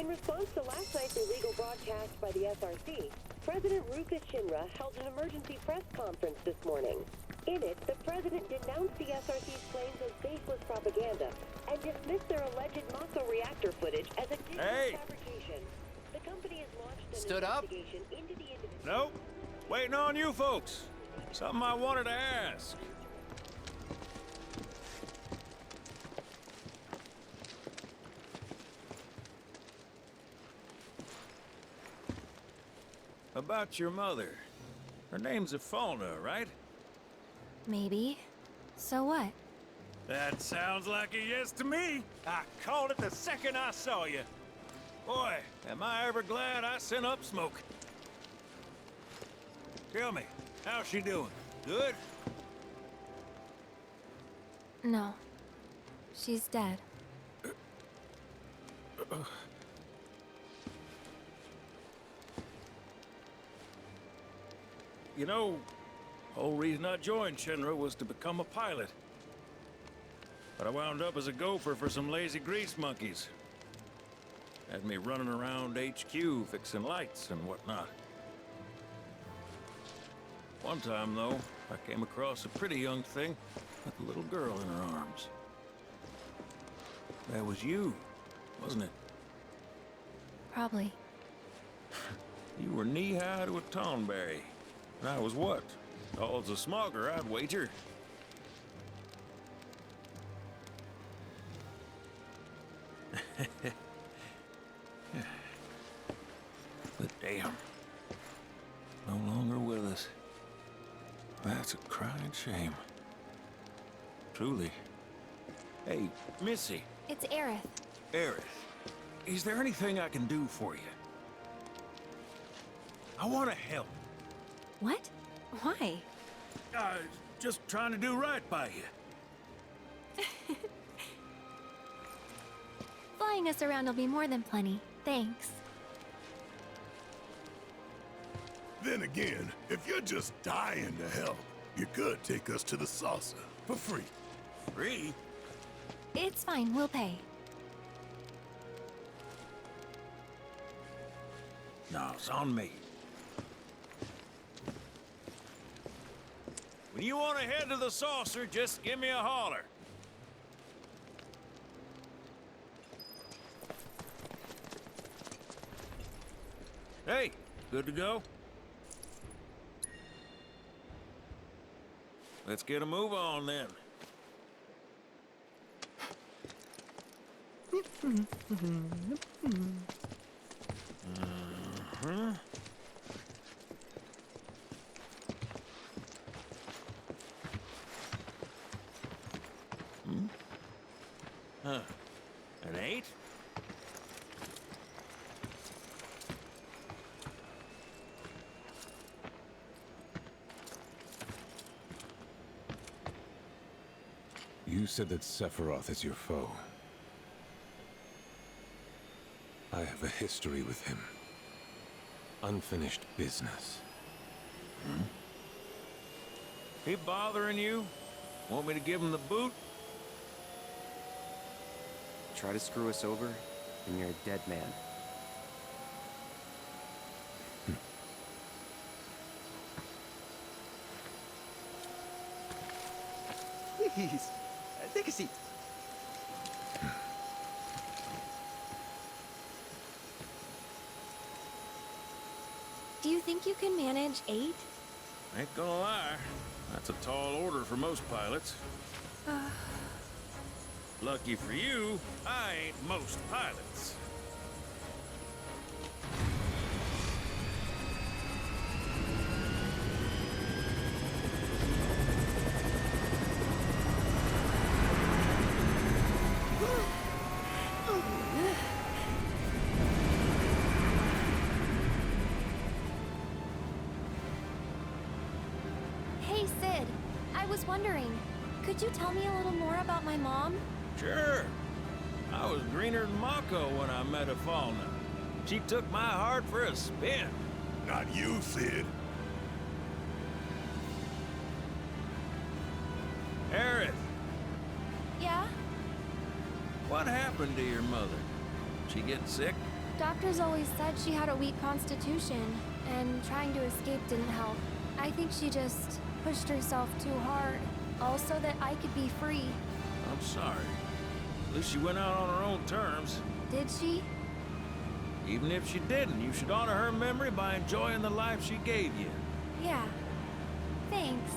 In response to last night's illegal broadcast by the SRC, President Ruka Shinra held an emergency press conference this morning. In it, the president denounced the SRC's claims as baseless propaganda and dismissed their alleged Mako reactor footage as a digital fabrication. The company has launched an investigation into the individual. Nope. Waiting on you folks. Something I wanted to ask. About your mother. Her name's Ifalna, right? Maybe. So what? That sounds like a yes to me. I called it the second I saw you. Boy, am I ever glad I sent up smoke. Tell me, how's she doing? Good? No. She's dead. You know, the whole reason I joined Shinra was to become a pilot. But I wound up as a gopher for some lazy grease monkeys. Had me running around HQ fixing lights and whatnot. One time, though, I came across a pretty young thing with a little girl in her arms. That was you, wasn't it? Probably. You were knee-high to a tonberry. And I was what? Tall as a smogger, I'd wager. But damn. No longer with us. That's a crying shame. Truly. Hey, Missy. It's Aerith. Aerith, is there anything I can do for you? I want to help. What? Why? Just trying to do right by you. Flying us around will be more than plenty. Thanks. Then again, if you're just dying to help, you could take us to the saucer for free. Free? It's fine, we'll pay. No, it's on me. When you want to head to the saucer, just give me a holler. Hey, good to go? Let's get a move on then. Huh. An 8? You said that Sephiroth is your foe. I have a history with him. Unfinished business. He bothering you? Want me to give him the boot? Try to screw us over, and you're a dead man. Please, take a seat. Do you think you can manage 8? Ain't gonna lie. That's a tall order for most pilots. Lucky for you, I ain't most pilots. Hey, Sid. I was wondering, could you tell me a little more about my mom? Sure. I was greener than Mako when I met Ifalna. She took my heart for a spin. Not you, Sid. Aerith, Yeah? what happened to your mother? She get sick? Doctors always said she had a weak constitution, and trying to escape didn't help. I think she just pushed herself too hard, all so that I could be free. I'm sorry. At least she went out on her own terms. Did she? Even if she didn't, you should honor her memory by enjoying the life she gave you. Yeah. Thanks.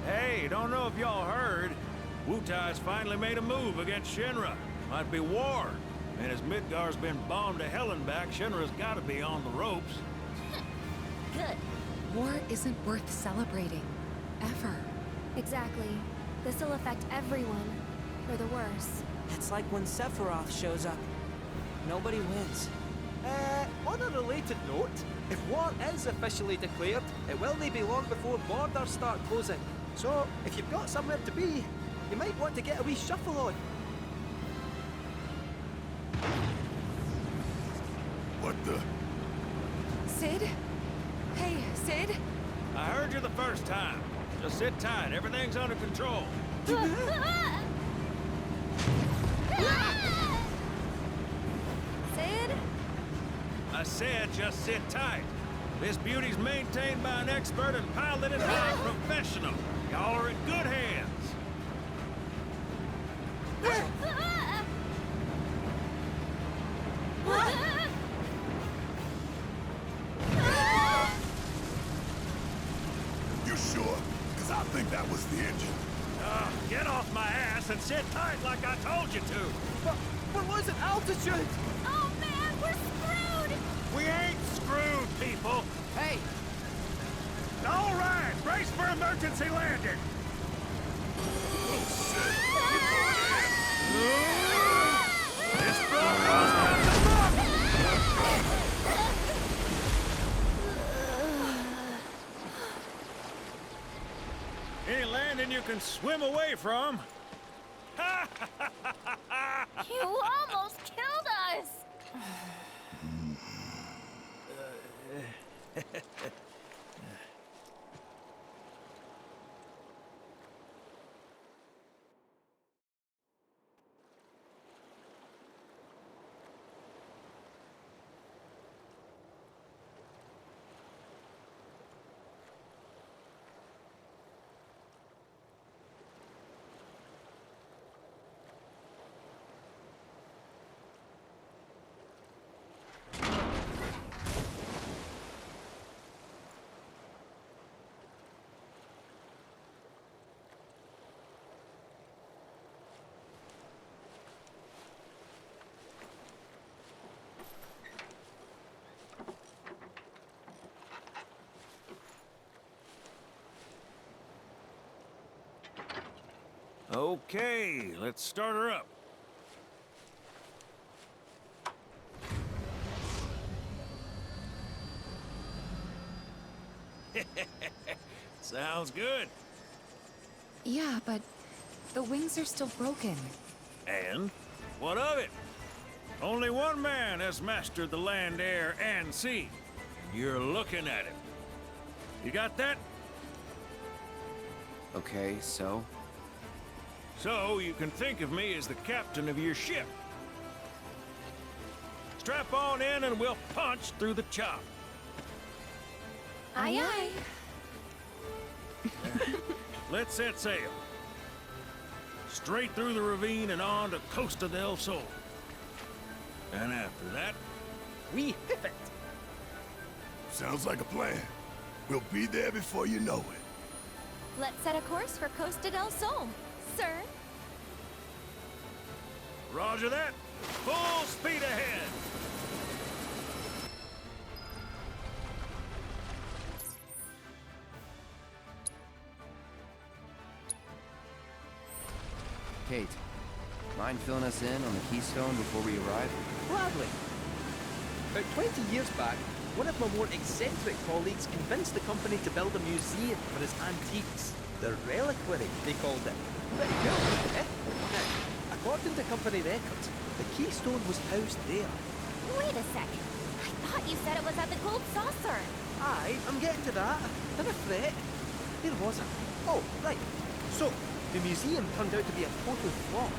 Hey, don't know if y'all heard. Wutai's finally made a move against Shinra. Might be war. And as Midgar's been bombed to hell and back, Shinra's gotta be on the ropes. Good. War isn't worth celebrating. Ever. Exactly. This'll affect everyone. For the worse. It's like when Sephiroth shows up. Nobody wins. On a related note, if war is officially declared, it will not be long before borders start closing. So, if you've got somewhere to be, you might want to get a wee shuffle on. What the? Sid? Hey, Sid? I heard you the first time. Just sit tight, everything's under control. Sid? I said just sit tight. This beauty's maintained by an expert and piloted by a professional. Y'all are in good hands. You sure? Because I think that was the engine. Get off my ass and sit tight like I told you to. But we're losing altitude! Oh man, we're screwed! We ain't screwed, people. Hey! All right, brace for emergency landing. Oh, shit. This broadcast has to stop. Any landing you can swim away from. You almost killed us! Okay, let's start her up. Sounds good. Yeah, but the wings are still broken. And what of it? Only one man has mastered the land, air, and sea. You're looking at it. You got that? Okay, so? So you can think of me as the captain of your ship. Strap on in and we'll punch through the chop. Aye, aye. Let's set sail. Straight through the ravine and on to Costa del Sol. And after that, We hit it! Sounds like a plan. We'll be there before you know it. Let's set a course for Costa del Sol, sir. roger that. Full speed ahead. Kate, mind filling us in on the Keystone before we arrive? Gladly. About 20 years back, one of my more eccentric colleagues convinced the company to build a museum for his antiques. The reliquary, they called it. Pretty cool, eh? Now, according to company records, the Keystone was housed there. Wait a second. I thought you said it was at the Gold Saucer. Aye, I'm getting to that. Never fret. Where was it? Oh, right. So, The museum turned out to be a total flop.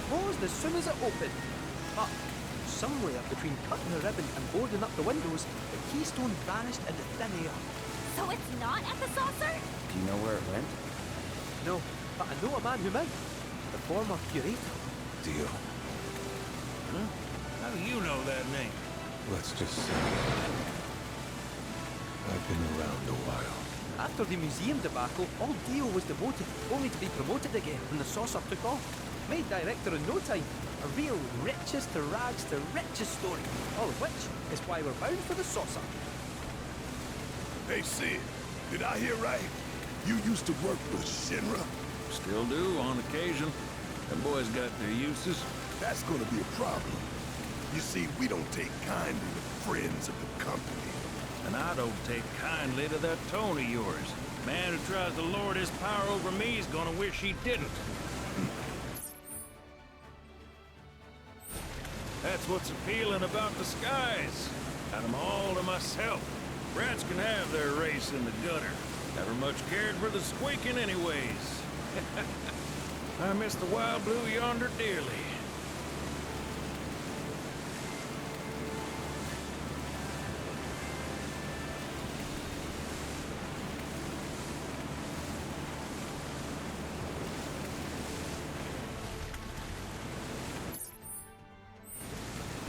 Closed as soon as it opened. But somewhere between cutting the ribbon and boarding up the windows, the keystone vanished into thin air. So it's not at the saucer? Do you know where it went? No, but I know a man who might. The former curator. Deal. Huh? How do you know that name? Let's just say I've been around a while. After the museum debacle, all Dio was demoted, only to be promoted again when the saucer took off. Made director in no time. A real richest to rags to riches story. All of which is why we're bound for the saucer. Hey, Sid, did I hear right? You used to work with Shinra? Still do, on occasion. Them boys got their uses. That's gonna be a problem. You see, we don't take kindly to friends of the company. And I don't take kindly to that tone of yours. Man who tries to lord his power over me is gonna wish he didn't. That's what's appealing about the skies. Got 'em all to myself. Rats can have their race in the gutter. Never much cared for the squeaking anyways. I miss the wild blue yonder dearly.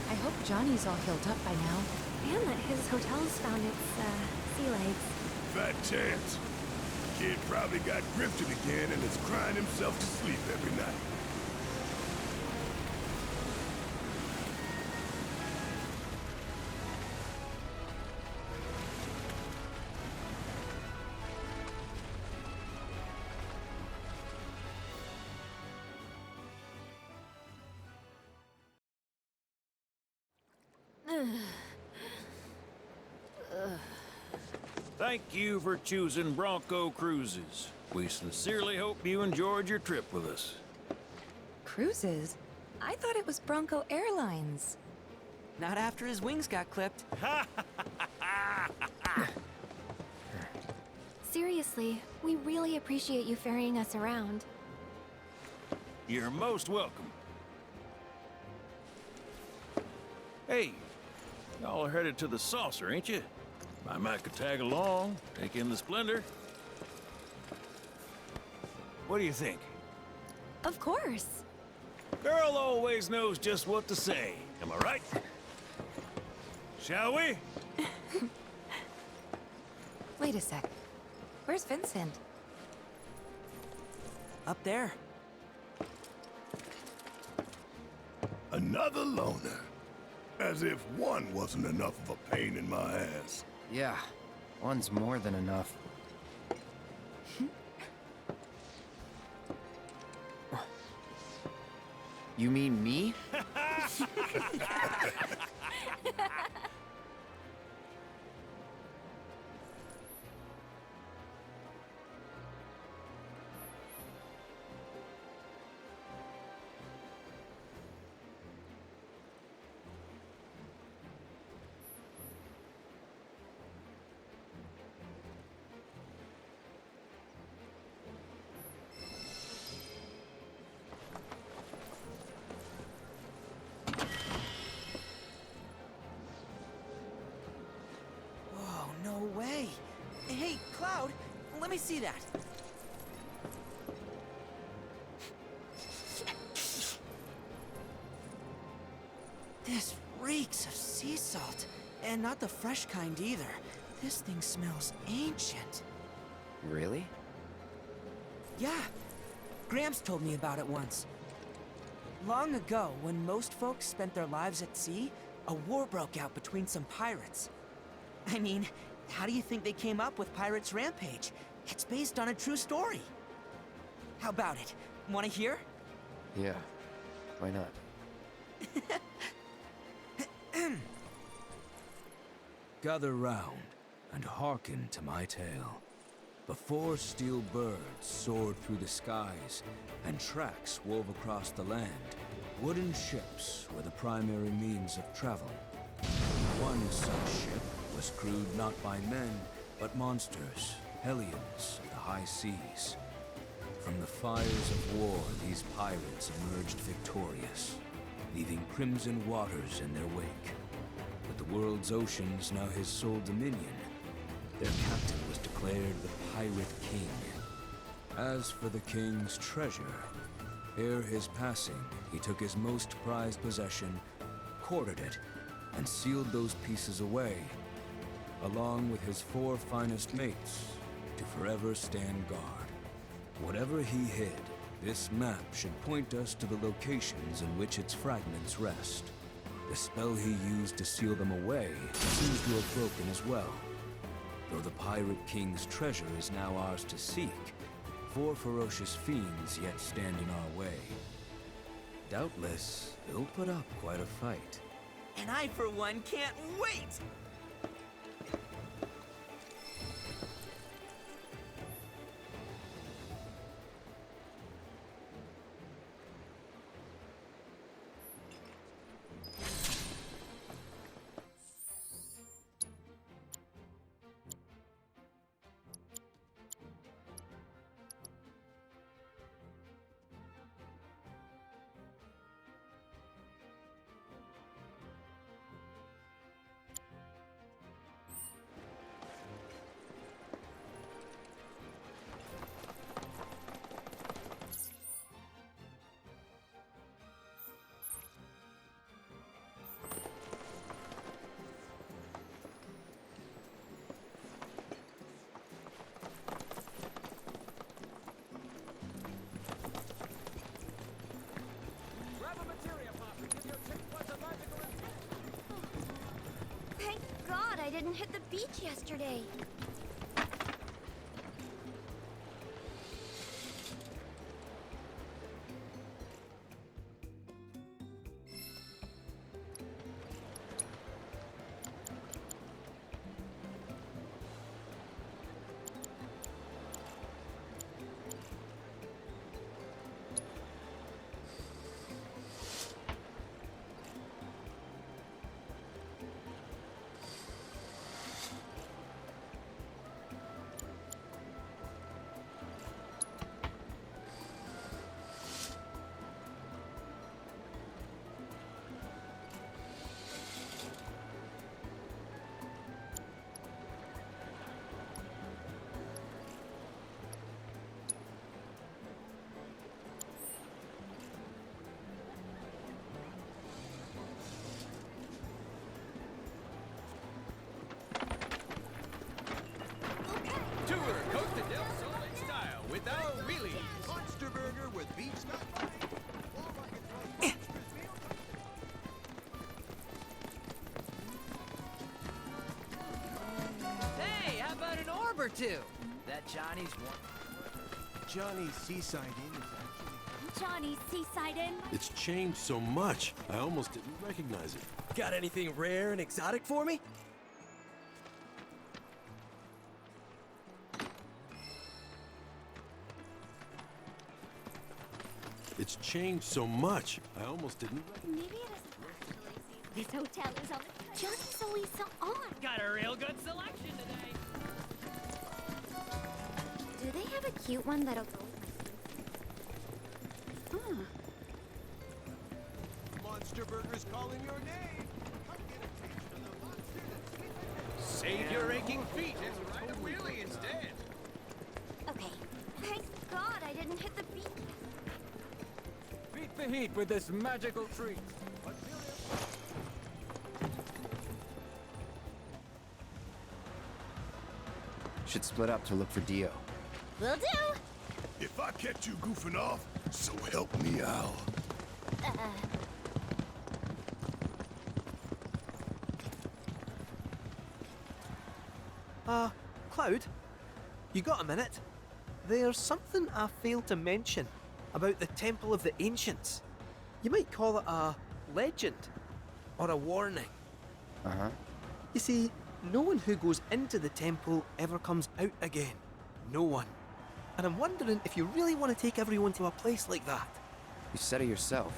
I hope Johnny's all healed up by now. And that his hotel's found its, sea legs. Fat chance. Kid probably got grifted again and is crying himself to sleep every night. Thank you for choosing Bronco Cruises. We sincerely hope you enjoyed your trip with us. Cruises? I thought it was Bronco Airlines. Not after his wings got clipped. Seriously, we really appreciate you ferrying us around. You're most welcome. Hey, y'all are headed to the saucer, ain't you? I might could tag along, take in the splendor. What do you think? Of course. Girl always knows just what to say. Am I right? Shall we? Wait a sec. Where's Vincent? Up there. Another loner. As if one wasn't enough of a pain in my ass. Yeah, one's more than enough. You mean me? No way. Hey, Cloud, let me see that. This reeks of sea salt. And not the fresh kind either. This thing smells ancient. Really? Yeah. Gramps told me about it once. Long ago, when most folks spent their lives at sea, a war broke out between some pirates. I mean, how do you think they came up with Pirates Rampage? It's based on a true story. How about it? Want to hear? Yeah. Why not? Gather round and hearken to my tale. Before steel birds soared through the skies and tracks wove across the land, wooden ships were the primary means of travel. One such ship was crewed not by men, but monsters, hellions of the high seas. From the fires of war, these pirates emerged victorious, leaving crimson waters in their wake. With the world's oceans now his sole dominion, their captain was declared the Pirate King. As for the king's treasure, ere his passing, he took his most prized possession, quartered it, and sealed those pieces away, along with his 4 finest mates, to forever stand guard. Whatever he hid, this map should point us to the locations in which its fragments rest. The spell he used to seal them away seems to have broken as well. Though the Pirate King's treasure is now ours to seek, 4 ferocious fiends yet stand in our way. Doubtless, they'll put up quite a fight. And I, for one, can't wait! Thank God I didn't hit the beach yesterday. Tour Coast to Del Sol in style without wheelies. Monster burger with beef stuff. Hey, how about an orb or two? That Johnny's one. Johnny's Seaside Inn is actually... Johnny's Seaside Inn. It's changed so much, I almost didn't recognize it. Got anything rare and exotic for me? It's changed so much, I almost didn't recognize Maybe it isn't. This hotel is on the... Johnny's always so on. Got a real good selection today. Do they have a cute one that'll go? Monster Burger's calling your name. Come get a taste of the monster that's sweet. Save your aching feet and ride a wheelie instead. Okay. Thank God I didn't hit the beach. Beat the heat with this magical treat. Should split up to look for Dio. Will do. If I catch you goofing off, so help me out. Cloud, you got a minute? There's something I failed to mention about the Temple of the Ancients. You might call it a legend or a warning. Uh-huh. You see, no one who goes into the temple ever comes out again. No one. And I'm wondering if you really want to take everyone to a place like that. You said it yourself.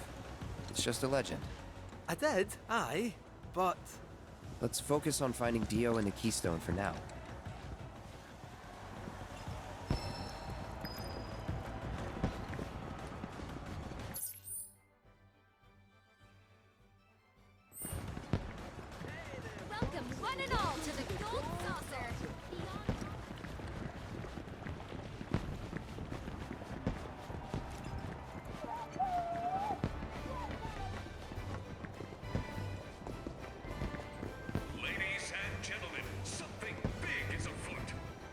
It's just a legend. I did, aye, but... Let's focus on finding Dio and the Keystone for now. and all to the gold saucer. Ladies and gentlemen, something big is afoot.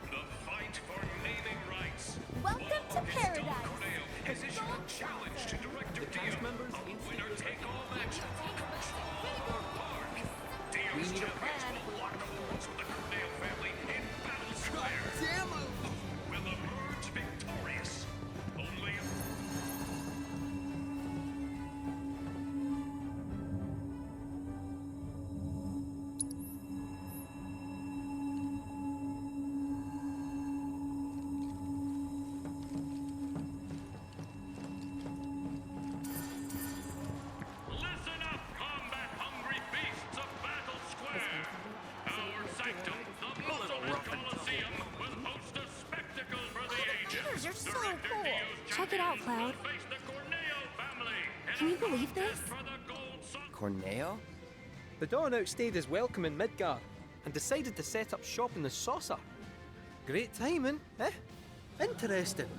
The fight for naming rights. Welcome to paradise. Corneo has issued a challenge to Director Dio. A winner-take-all match for control of Park. Dio's champions will lock horns with the Corneo family in Battle Square. Who will emerge victorious? Only listen up, combat-hungry beasts of Battle Square. Our sanctum, the Muscle Coliseum, will host a spectacle for the ages. Colors are so Director cool. Dio's Check it out, champions Cloud. will face the Corneo family in Can a you believe this? for the gold saucer. Corneo? The Dawn outstayed his welcome in Midgard and decided to set up shop in the Saucer. Great timing, eh? Interesting.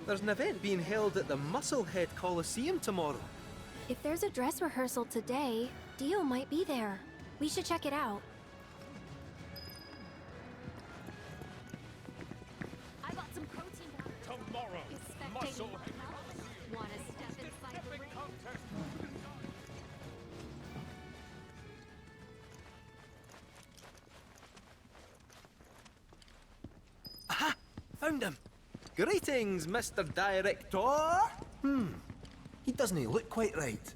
There's an event being held at the Musclehead Coliseum tomorrow. If there's a dress rehearsal today, Dio might be there. We should check it out. I got some protein powder. Tomorrow, Expecting Wanna step inside the ring? Aha! Found him! Greetings, Mr. Director! He doesn't look quite right.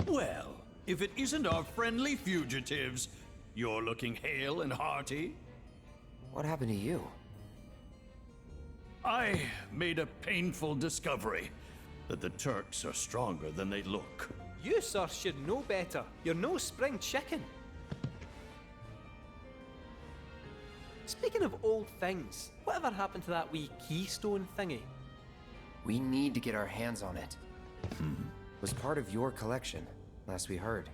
Well, if it isn't our friendly fugitives, you're looking hale and hearty. What happened to you? I made a painful discovery that the Turks are stronger than they look. You, sir, should know better. You're no spring chicken. Speaking of old things, whatever happened to that wee keystone thingy? We need to get our hands on it. Was part of your collection, last we heard.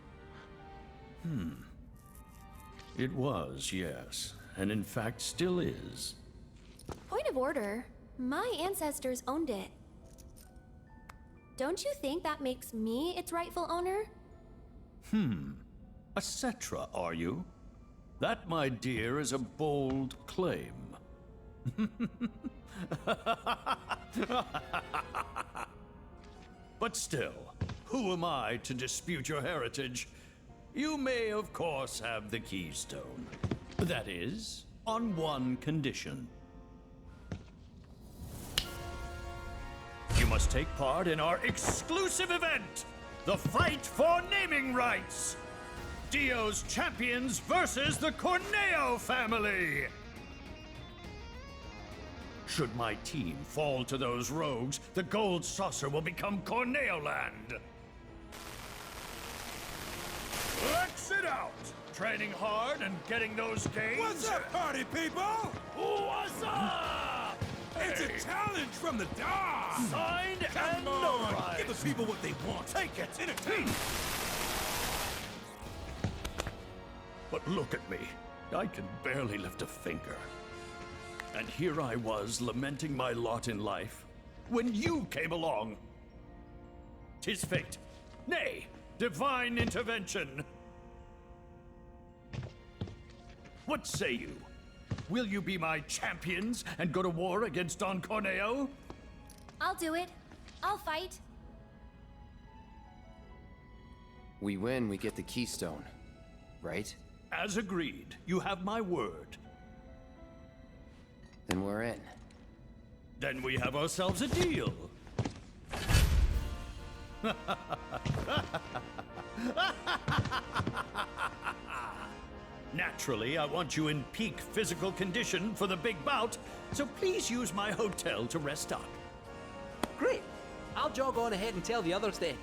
It was, yes, and in fact still is. Point of order. My ancestors owned it. Don't you think that makes me its rightful owner? A Cetra, are you? That, my dear, is a bold claim. But still, who am I to dispute your heritage? You may, of course, have the keystone. That is, on one condition. You must take part in our exclusive event, the Fight for Naming Rights. Dio's champions versus the Corneo family. Should my team fall to those rogues, the gold saucer will become Corneo land. Let's it out! Training hard and getting those gains. What's up, party people? What's up? It's a challenge from the Dawn! Signed and Come on! notarized. Give the people what they want. Take it! Entertain! But look at me. I can barely lift a finger. And here I was lamenting my lot in life when you came along. 'Tis fate. Nay, divine intervention. What say you? Will you be my champions and go to war against Don Corneo? I'll do it. I'll fight. We win, we get the keystone, right? As agreed, you have my word. Then we're in. Then we have ourselves a deal. Naturally, I want you in peak physical condition for the big bout, so please use my hotel to rest up. Great! I'll jog on ahead and tell the others then.